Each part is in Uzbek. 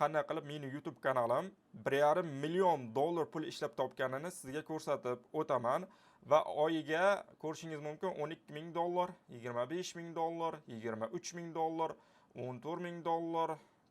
qanday qilib meni YouTube kanalim 1,5 million dollar pul ishlab topganini sizga ko'rsatib o'taman va oyiga ko'rishingiz mumkin 12 ming dollar, 25 ming dollar, 23 ming dollar, 14 ming dollar,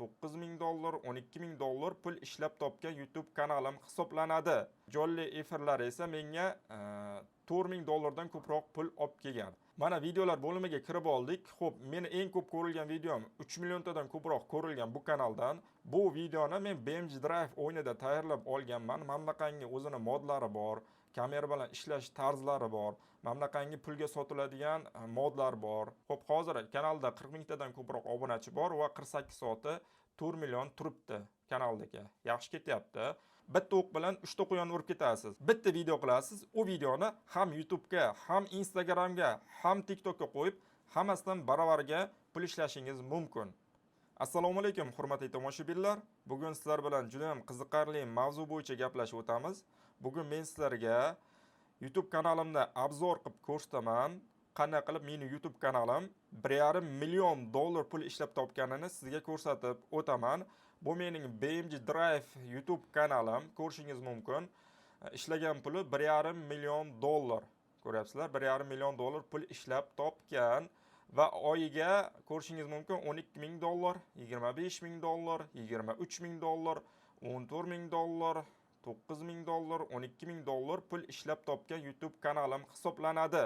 9 ming dollar, 12 ming dollar pul ishlab topgan YouTube kanalim hisoblanadi. Jonli efirlar esa menga 4 ming dollardan ko'proq pul olib kelgan. Mana videolar bo'limiga kirib oldik. Xo'p, meni eng ko'p ko'rilgan videom 3 milliontadan ko'proq ko'rilgan bu kanaldan. Bu videoni men BMG Drive o'yinida tayyorlab olganman. Mamlaqangi o'zini modlari bor, kamera bilan ishlash tarzlari bor, mamlaqangi pulga sotiladigan modlar bor. Xo'p, hozir kanalda 40 mingtadan ko'proq obunachi bor va 48 soati 4 million turibdi kanaldagi. Yaxshi ketyapti. Bitta o'q bilan 3 ta quyon urib ketasiz. Bitta video qilasiz, u videoni ham YouTube ga, ham Instagramga, ham TikTokga qo'yib, hammasidan baravariga pul ishlashingiz mumkin. Assalomu alaykum, hurmatli tomoshabinlar. Bugun sizlar bilan juda ham qiziqarli mavzu bo'yicha gaplashib o'tamiz. Bugun men sizlarga YouTube kanalimda obzor qilib ko'rsataman. Qanday qilib meni YouTube kanalim 1,5 million dollar pul ishlab topganini sizga ko'rsatib o'taman. Bu mening BMG Drive YouTube kanalim, ko'rishingiz mumkin. Ishlagan puli 1,5 million dollar. Ko'ryapsizlar, 1,5 million dollar pul ishlab topgan va oyiga ko'rishingiz mumkin 12 ming dollar, 25 ming dollar, 23 ming dollar, 14 ming dollar, 9 ming dollar, 12 ming dollar pul ishlab topgan YouTube kanalim hisoblanadi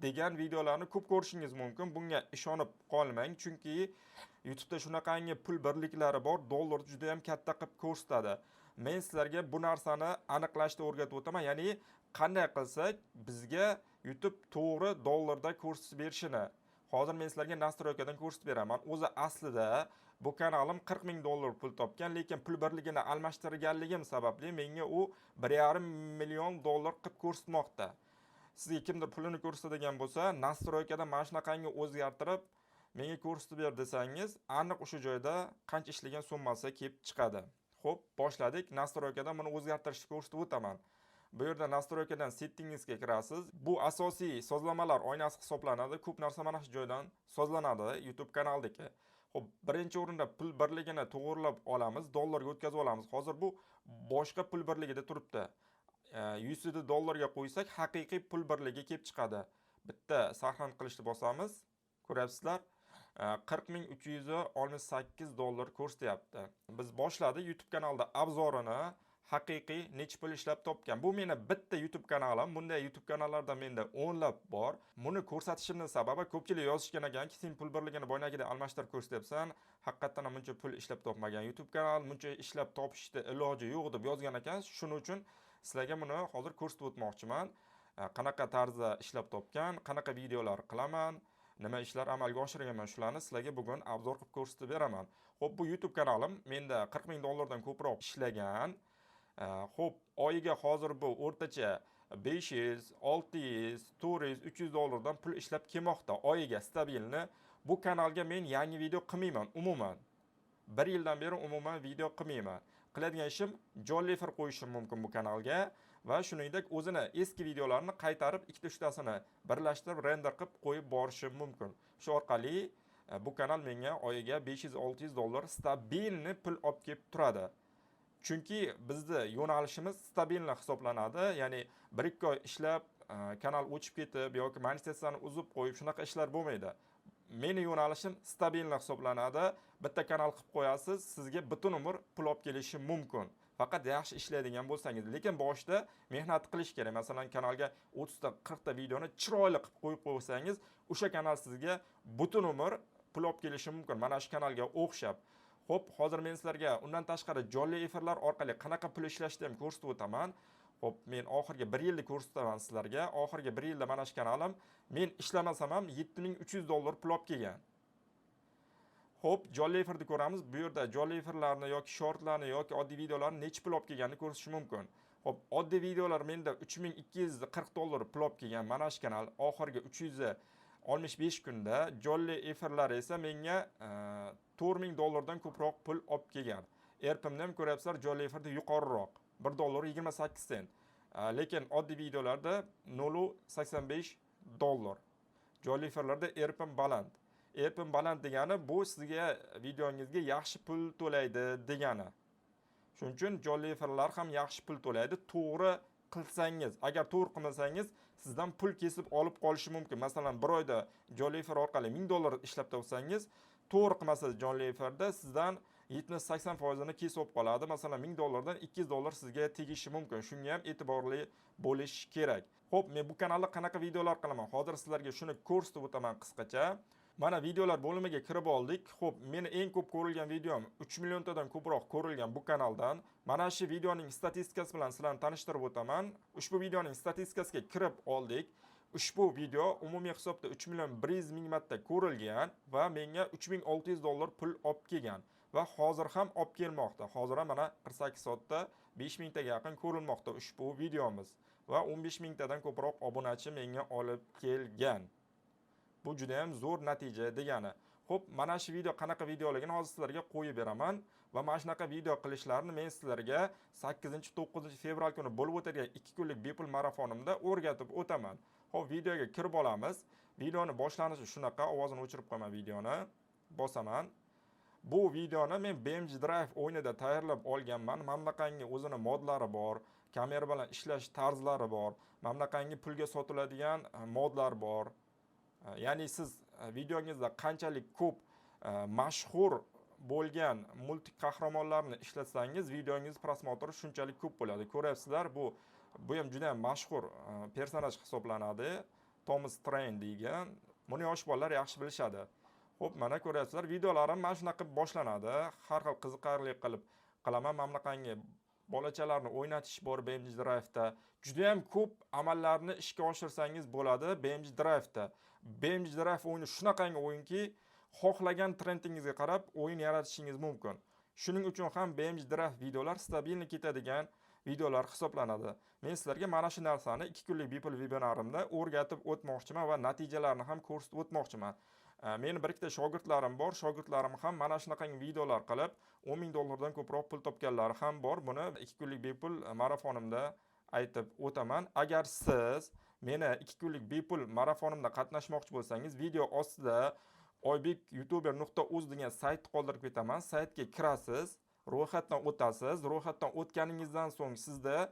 degan videolarni ko'p ko'rishingiz mumkin. Bunga ishonib qolmang, chunki YouTube'da shunaqangi pul birliklari bor, dollar juda ham katta qilib ko'rsatadi. Men sizlarga bu narsani aniqlashni o'rgatib o'taman, ya'ni qanday qilsak bizga YouTube to'g'ri dollarda ko'rsatib berishini. Hozir men sizlarga nastroykadan ko'rsatib beraman. O'zi aslida bu kanalim 40 ming dollar pul topgan, lekin pul birligini almashtirganligim sababli menga u 1,5 million dollar qilib ko'rsatmoqda. Sizga kimdir pulini ko'rsatadigan bo'lsa, nastroykadan mana shunaqangi o'zgartirib menga ko'rsatib ber desangiz, aniq o'sha joyda qancha ishlagan summasi kelib chiqadi. Xo'p, boshladik. Nastroykadan buni o'zgartirishni ko'rsatib o'taman. Bu yerda nastroykadan settingizga kirasiz. Bu asosiy sozlamalar oynasi hisoblanadi. Ko'p narsa mana shu joydan sozlanadi YouTube kanaldagi. Xo'p, birinchi o'rinda pul birligini to'g'rilab olamiz, dollarga o'tkazib olamiz. Hozir bu boshqa pul birligida turibdi. USD dollarga qo'ysak, haqiqiy pul birligi kelib chiqadi. Bitta sahran qilishni bosamiz. Ko'ryapsizlar? 40.368 dollar ko'rsatyapti. Biz boshladik YouTube kanalida obzorini haqiqiy necha pul ishlab topgan. Bu meni bitta YouTube kanalim. Bunday YouTube kanallarda menda o'nlab bor. Buni ko'rsatishimning sababi ko'pchilik yozishgan ekanki, sen pul birligini boyagida almashtirib ko'rsatyapsan. Haqiqatan ham buncha pul ishlab topmagan YouTube kanal, buncha ishlab topishda iloji yo'q deb yozgan ekan. Shuning uchun sizlarga buni hozir ko'rsatib o'tmoqchiman. Qanaqa tarzda ishlab topgan, qanaqa videolar qilaman, nima ishlar amalga oshirganman, shularni sizlarga bugun obzor qilib ko'rsatib beraman. Xo'p, bu YouTube kanalim menda 40 ming dollardan ko'proq ishlagan. Xo'p, oyiga hozir bu o'rtacha 500, 600, 400, 300 dollardan pul ishlab kelmoqda oyiga stabilni. Bu kanalga men yangi video qilmayman umuman. 1 yildan beri umuman video qilmayman. Qiladigan ishim jonli efir qo'yishim mumkin bu kanalga va shuningdek o'zini eski videolarini qaytarib 2-3 tasini birlashtirib render qilib qo'yib borishim mumkin. Shu orqali bu kanal menga oyiga 500-600 dollar stabilni pul olib kelib turadi. Chunki bizda yo'nalishimiz stabilni hisoblanadi, ya'ni 1-2 oy ishlab kanal o'chib ketib yoki monetizatsiyani uzib qo'yib shunaqa ishlar bo'lmaydi. Meni yo'nalishim stabilni hisoblanadi. Bitta kanal qilib qo'yasiz, sizga butun umr pul olib kelishi mumkin. Faqat yaxshi ishlaydigan bo'lsangiz, lekin boshida mehnat qilish kerak. Masalan, kanalga 30 ta, 40 ta videoni chiroyli qilib qo'yib qo'ysangiz, o'sha kanal sizga butun umr pul olib kelishi mumkin. Mana shu kanalga o'xshab. Xo'p, hozir men sizlarga undan tashqari jonli efirlar orqali qanaqa pul ishlashni ham ko'rsatib o'taman. Xo'p, men oxirgi 1 yilda ko'rsataman sizlarga. Oxirgi 1 yilda mana shu kanalim men ishlamasam ham 7300 dollar pul olib kelgan. Xo'p, jonli efirni ko'ramiz. Bu yerda jonli efirlarni yoki shortlarni yoki oddiy videolarni necha pul olib kelganini ko'rish mumkin. Xo'p, oddiy videolar menda 3240 dollar pul olib kelgan mana shu kanal. Oxirgi 365 kunda jonli efirlar esa menga 4000 dollardan ko'proq pul olib kelgan. Erpimni ham ko'ryapsizlar, jonli efirda yuqoriroq. 1 dollar 28 sent. Lekin oddiy videolarda 0.85 dollar. Jonli efirlarda erpim baland. erpin baland degani bu sizga videongizga yaxshi pul to'laydi degani. Shuning uchun Jolliferlar ham yaxshi pul to'laydi. To'g'ri qilsangiz, agar to'g'ri qilmasangiz sizdan pul kesib olib qolishi mumkin. Masalan, bir oyda Jollifer orqali $1000 ishlab topsangiz, to'g'ri qilmasangiz Jolliferda sizdan 70-80% kesib olib qoladi. Masalan, $1000dan $200 sizga tegishi mumkin. Shunga ham e'tiborli bo'lish kerak. Xo'p, men bu kanalda qanaqa videolar qilaman? Hozir sizlarga shuni ko'rsatib o'taman qisqacha. Mana videolar bo'limiga kirib oldik. Xo'p, meni eng ko'p ko'rilgan videom 3 milliontadan ko'proq ko'rilgan bu kanaldan. Mana shu videoning statistikasi bilan sizlarni tanishtirib o'taman. Ushbu videoning statistikasiga kirib oldik. Ushbu video umumiy hisobda 3 million 100 ming marta ko'rilgan va menga $3600 pul olib kelgan va hozir ham olib kelmoqda. Hozir ham mana 48 soatda 5000 taga yaqin ko'rilmoqda ushbu videomiz va 15 mingtadan ko'proq obunachi menga olib kelgan. Bu juda ham zo'r natija degani. Xo'p, mana shu video qanaqa videoligini hozir sizlarga qo'yib beraman va mana shunaqa video qilishlarni men sizlarga 8-9 fevral kuni bo'lib o'tadigan 2 kunlik bepul marafonimda o'rgatib o'taman. Xo'p, videoga kirib olamiz. Videoni boshlanishi shunaqa, ovozini o'chirib qo'yaman videoni. Bosaman. Bu videoni men BMG Drive o'yinida tayyorlab olganman. Mamlaqangi o'zini modlari bor, kamera bilan ishlash tarzlari bor, mamlaqangi pulga sotiladigan modlar bor. Ya'ni siz videongizda qanchalik ko'p mashhur bo'lgan multik qahramonlarni ishlatsangiz, videongiz prosmotri shunchalik ko'p bo'ladi. Ko'ryapsizlar, bu ham juda ham mashhur personaj hisoblanadi. Thomas Train degan. Buni yosh bolalar yaxshi bilishadi. Xo'p, mana ko'ryapsizlar, videolarim mana shunaqa boshlanadi. Har xil qiziqarli qilib qilaman. Mamlaqangi bolachalarni o'ynatish bor BMG Drive'da. Juda ham ko'p amallarni ishga oshirsangiz bo'ladi BMG Drive'da. BMG Drive o'yini shunaqangi o'yinki, xohlagan trendingizga qarab o'yin yaratishingiz mumkin. Shuning uchun ham BMG Drive videolar stabilni ketadigan videolar hisoblanadi. Men sizlarga mana shu narsani 2 kunlik bepul webinarimda o'rgatib o'tmoqchiman va natijalarini ham ko'rsatib o'tmoqchiman. Meni bir ikkita shogirdlarim bor. Shogirdlarim ham mana shunaqangi videolar qilib $10,000 dan ko'proq pul topganlari ham bor. Buni 2 kunlik bepul marafonimda aytib o'taman. Agar siz meni 2 kunlik bepul marafonimda qatnashmoqchi bo'lsangiz, video ostida oybek.youtuber.uz degan sayt qoldirib ketaman. Saytga kirasiz, ro'yxatdan o'tasiz. Ro'yxatdan o'tganingizdan so'ng sizda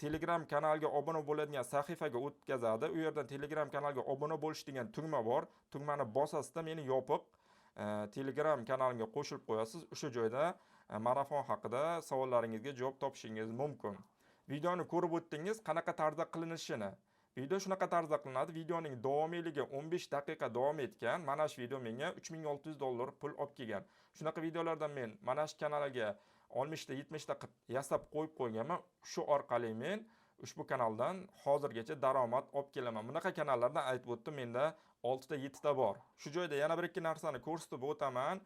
Telegram kanalga obuna bo'ladigan sahifaga o'tkazadi. U yerdan Telegram kanalga obuna bo'lish degan tugma bor. Tugmani bosasizda meni yopiq Telegram kanalimga qo'shilib qo'yasiz. O'sha joyda marafon haqida savollaringizga javob topishingiz mumkin. Videoni ko'rib o'tdingiz, qanaqa tarzda qilinishini. Video shunaqa tarzda qilinadi. Videoning davomiyligi 15 daqiqa davom etgan. Mana shu video menga $3600 pul olib kelgan. Shunaqa videolardan men mana shu kanalga 60-70 ta yasab qo'yib qo'yganman. Shu orqali men ushbu kanaldan hozirgacha daromad olib kelaman. Bunaqa kanallardan aytib o'tdim, menda 6 ta 7 ta bor. Shu joyda yana bir ikki narsani ko'rsatib o'taman.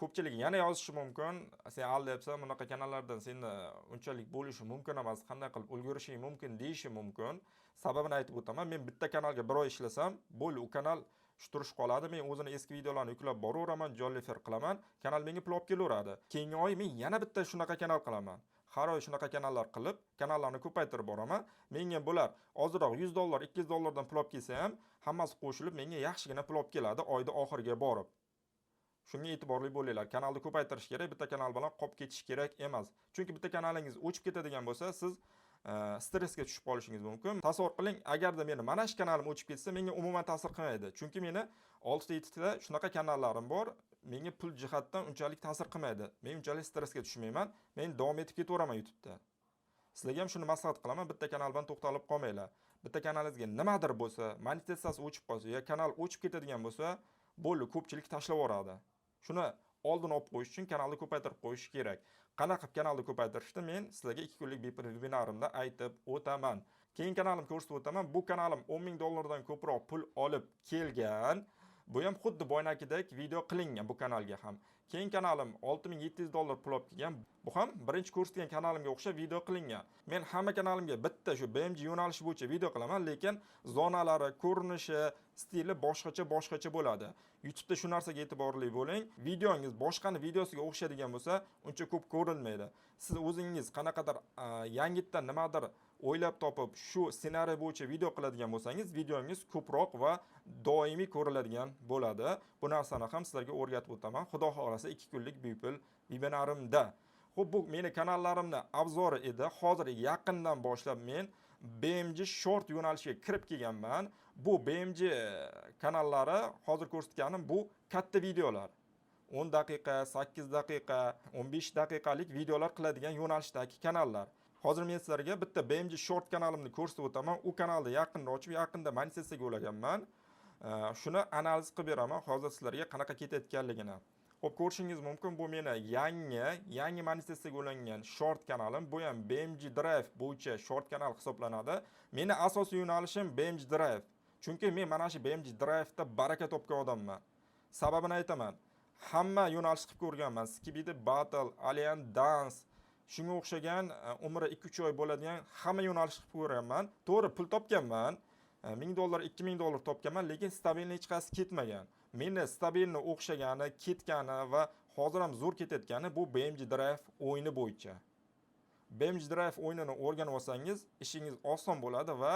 Ko'pchilik yana yozishi mumkin. Sen aldayapsan, bunaqa kanallardan senda unchalik bo'lishi mumkin emas, qanday qilib ulgurishing mumkin deyishi mumkin. Sababini aytib o'taman. Men bitta kanalga bir oy ishlasam, bo'ldi, u kanal turish qoladi. Men o'zini eski videolarni yuklab boraveraman, Jollifer qilaman. Kanal menga pul olib kelaveradi. Keyingi oy men yana bitta shunaqa kanal qilaman. Har oy shunaqa kanallar qilib, kanallarni ko'paytirib boraman. Menga bular ozroq $100, $200 dan pul olib kelsa ham, hammasi qo'shilib menga yaxshigina pul olib keladi oyda oxiriga borib. Shunga e'tiborli bo'linglar. Kanalni ko'paytirish kerak, bitta kanal bilan qolib ketish kerak emas. Chunki bitta kanalingiz o'chib ketadigan bo'lsa, siz stressga tushib qolishingiz mumkin. Tasavvur qiling, agarda meni mana shu kanalim o'chib ketsa, menga umuman ta'sir qilmaydi. Chunki meni 6-7 ta shunaqa kanallarim bor, menga pul jihatdan unchalik ta'sir qilmaydi. Men unchalik stressga tushmayman. Men davom etib ketaveraman YouTube'da. Sizlarga ham shuni maslahat qilaman, bitta kanal bilan to'xtalib qolmanglar. Bitta kanalingizga nimadir bo'lsa, monetizatsiyasi o'chib qolsa, yo kanal o'chib ketadigan bo'lsa, bo'ldi, ko'pchilik tashlab yuboradi. Shuni oldini olib qo'yish uchun kanalni ko'paytirib qo'yish kerak. Qanaqa qilib kanalni ko'paytirishni men sizlarga 2 kunlik bepul webinarimda aytib o'taman. Keyin kanalimni ko'rsatib o'taman. Bu kanalim $10,000 dan ko'proq pul olib kelgan. Bu ham xuddi boynakidek video qilingan bu kanalga ham. Keyin kanalim $6,700 pul olib kelgan. Bu ham birinchi ko'rsatgan kanalimga o'xshab video qilingan. Men hamma kanalimga bitta shu BMG yo'nalishi bo'yicha video qilaman, lekin zonalari, ko'rinishi, stili boshqacha bo'ladi. YouTube'da shu narsaga e'tiborli bo'ling. Videongiz boshqani videosiga o'xshaydigan bo'lsa, uncha ko'p ko'rilmaydi. Siz o'zingiz qanaqadir yangitdan nimadir o'ylab topib, shu ssenariy bo'yicha video qiladigan bo'lsangiz, videongiz ko'proq va doimiy ko'riladigan bo'ladi. Bu narsani ham sizlarga o'rgatib o'taman. Xudo xolasa 2 kunlik bepul webinarimda. Xo'p, bu meni kanallarimning obzori edi. Hozir yaqindan boshlab men BMG short yo'nalishiga kirib kelganman. Bu BMG kanallari hozir ko'rsatganim bu katta videolar. 10 daqiqa, 8 daqiqa, 15 daqiqalik videolar qiladigan yo'nalishdagi kanallar. Hozir men sizlarga bitta BMG short kanalimni ko'rsatib o'taman. U kanalni yaqinda ochib, yaqinda monetizatsiyaga ulaganman. Shuni analiz qilib beraman hozir sizlarga qanaqa ketayotganligini. Xo'p, ko'rishingiz mumkin, bu meni yangi monetizatsiyaga ulangan short kanalim. Bu ham BMG Drive bo'yicha short kanal hisoblanadi. Meni asosiy yo'nalishim BMG Drive. Chunki men mana shu BMG Drive'da baraka topgan odamman. Sababini aytaman. Hamma yo'nalish qilib ko'rganman. Skibidi Battle, Alien Dance, shunga o'xshagan umri 2-3 oy bo'ladigan hamma yo'nalish qilib ko'rganman. To'g'ri, pul topganman. $1000, $2000 topganman, lekin stabilni hech qaysi ketmagan. Meni stabilni o'xshagani, ketgani va hozir ham zo'r ketayotgani bu BMG Drive o'yini bo'yicha. BMG Drive o'yinini o'rganib olsangiz, ishingiz oson bo'ladi va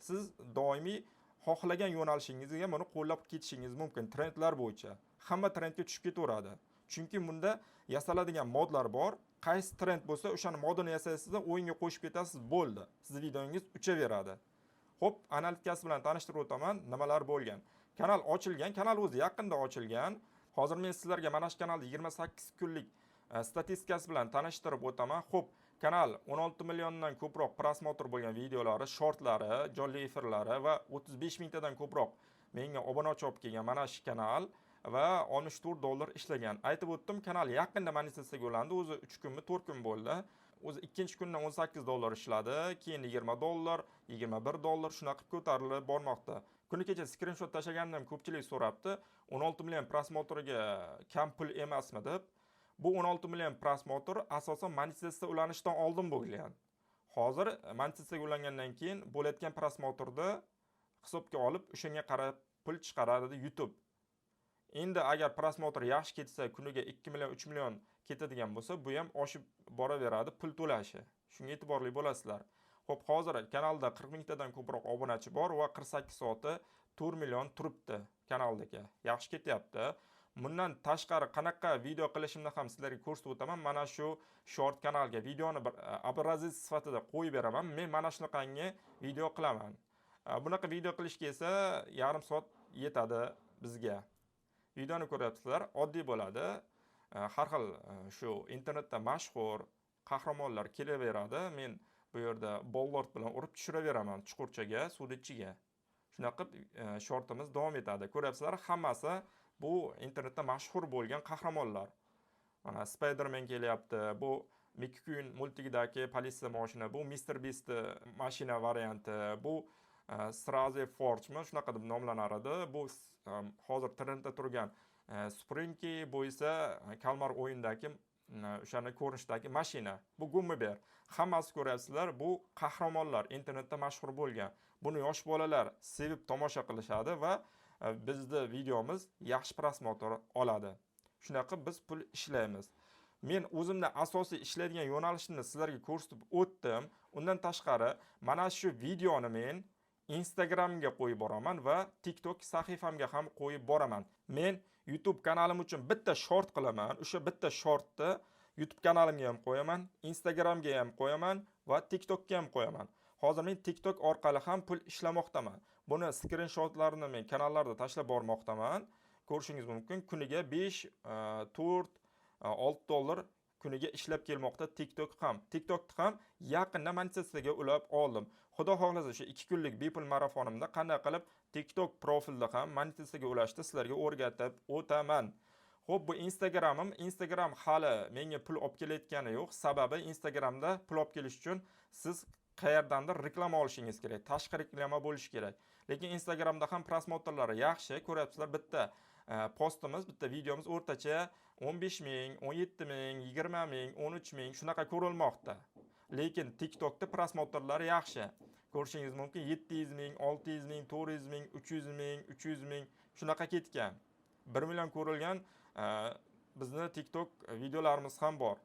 siz doimiy xohlagan yo'nalishingizga buni qo'llab ketishingiz mumkin trendlar bo'yicha. Hamma trendga tushib ketaveradi. Chunki bunda yasaladigan modlar bor. Qaysi trend bo'lsa, o'shani modini yasaysiz, o'yinga qo'shib ketasiz, bo'ldi. Sizning videongiz uchaveradi. Xo'p, analitikasi bilan tanishtirib o'taman, nimalar bo'lgan. Kanal ochilgan, kanal o'zi yaqinda ochilgan. Hozir men sizlarga mana shu kanalda 28 kunlik statistikasi bilan tanishtirib o'taman. Xo'p, kanal 16 milliondan ko'proq prosmotr bo'lgan videolari, shortlari, jonli efirlari va 35 mingtadan ko'proq menga obunachi olib kelgan mana shu kanal va $64 ishlagan. Aytib o'tdim, kanal yaqinda monetizatsiyaga ulandi. O'zi 3 kunmi, 4 kun bo'ldi. O'zi ikkinchi kundan $18 ishladi, keyin $20, $21 shunaqa ko'tarilib bormoqda. Kuni kecha skrinshot tashlaganimdan ko'pchilik so'rabdi, 16 million prosmotriga kam pul emasmi deb. Bu 16 million prosmotr asosan monetizatsiyaga ulanishdan oldin bo'lgan. Hozir monetizatsiyaga ulangandan keyin bo'layotgan prosmotrni hisobga olib, o'shanga qarab pul chiqaradi YouTube. Endi agar prosmotr yaxshi ketsa, kuniga 2 million, 3 million ketadigan bo'lsa, bu ham oshib boraveradi pul to'lashi. Shunga e'tiborli bo'lasizlar. Xo'p, hozir kanalda 40 mingtadan ko'proq obunachi bor va 48 soati 4 million turibdi kanaldagi. Yaxshi ketyapti. Bundan tashqari qanaqa video qilishimni ham sizlarga ko'rsatib o'taman. Mana shu short kanalga videoni bir obrazit sifatida qo'yib beraman. Men mana shunaqangi video qilaman. Bunaqa video qilishga esa yarim soat yetadi bizga. Videoni ko'ryapsizlar, oddiy bo'ladi. Har xil shu internetda mashhur qahramonlar kelaveradi. Men bu yerda bollard bilan urib tushiraveraman chuqurchaga, suvni ichiga. Shunaqa shortimiz davom etadi. Ko'ryapsizlar, hammasi bu internetda mashhur bo'lgan qahramonlar. Mana Spider-Man kelyapti. Bu Mickey Queen multigidagi politsiya mashina, bu Mr. Beast mashina varianti, bu Straze Forge shunaqa deb nomlanar edi. Bu hozir trendda turgan Sprinky, bu esa Kalmar o'yindagi o'shani ko'rinishdagi mashina. Bu Gummiber. Hammasi ko'ryapsizlar, bu qahramonlar internetda mashhur bo'lgan. Buni yosh bolalar sevib tomosha qilishadi va bizning videomiz yaxshi prosmotr oladi. Shunaqa biz pul ishlaymiz. Men o'zimda asosiy ishlaydigan yo'nalishni sizlarga ko'rsatib o'tdim. Undan tashqari, mana shu videoni men Instagramga qo'yib boraman va TikTok sahifamga ham qo'yib boraman. Men YouTube kanalim uchun bitta short qilaman. O'sha bitta shortni YouTube kanalimga ham qo'yaman, Instagramga ham qo'yaman va TikTokga ham qo'yaman. Hozir men TikTok orqali ham pul ishlamoqdaman. Buni skrinshotlarini men kanallarda tashlab bormoqdaman. Ko'rishingiz mumkin. Kuniga 5, 4, $6 kuniga ishlab kelmoqda TikTok ham. TikTokni ham yaqinda monetizatsiyaga ulab oldim. Xudo xohlasa shu 2 kunlik bepul marafonimda qanday qilib TikTok profilda ham monetizatsiyaga ulashni sizlarga o'rgatib o'taman. Xo'p, bu Instagram hali menga pul olib kelayotgani yo'q. Sababi Instagramda pul olib kelish uchun siz qayerdandir reklama olishingiz kerak. Tashqi reklama bo'lishi kerak. Lekin Instagramda ham prosmotrlari yaxshi. Ko'ryapsizlar, bitta postimiz, bitta videomiz o'rtacha 15 ming, 17 ming, 20 ming, 13 ming shunaqa ko'rilmoqda. Lekin TikTokda prosmotrlari yaxshi. ko'rishingiz mumkin 700 ming, 600 ming, 400 ming, 300 ming, 300 ming shunaqa ketgan. 1 million ko'rilgan bizni TikTok videolarimiz ham bor.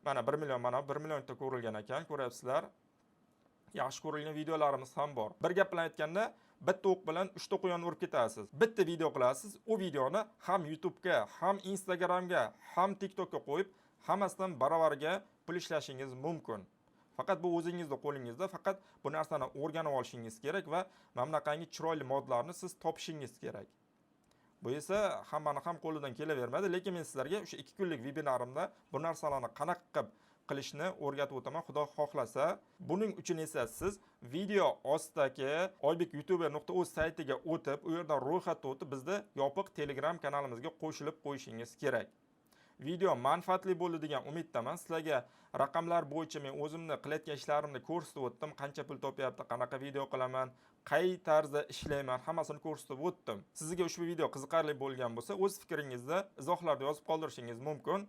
Mana 1 million, mana 1 millionta ko'rilgan ekan, ko'ryapsizlar. Yaxshi ko'rilgan videolarimiz ham bor. Bir gap bilan aytganda, bitta o'q bilan 3 ta quyon urib ketasiz. Bitta video qilasiz, u videoni ham YouTube'ga, ham Instagram'ga, ham TikTok'ga qo'yib, hammasidan baravariga pul ishlashingiz mumkin. Faqat bu o'zingizning qo'lingizda, faqat bu narsani o'rganib olishingiz kerak va mana bunaqangi chiroyli modlarni siz topishingiz kerak. Bu esa hammani ham qo'lidan kelavermaydi, lekin men sizlarga o'sha 2 kunlik vebinarimda bu narsalarni qanaqa qilishni o'rgatib o'taman, Xudo xohlasa. Buning uchun esa siz video ostidagi oybek.youtuber.uz saytiga o'tib, u yerdan ro'yxatga o'tib, bizda yopiq Telegram kanalimizga qo'shilib qo'yishingiz kerak. Video manfaatli bo'ldi degan umiddaman. Sizlarga raqamlar bo'yicha men o'zimni qilayotgan ishlarimni ko'rsatib o'tdim. Qancha pul topyapti, qanaqa video qilaman, qay tarzda ishlayman, hammasini ko'rsatib o'tdim. Sizga ushbu video qiziqarli bo'lgan bo'lsa, o'z fikringizni izohlarda yozib qoldirishingiz mumkin.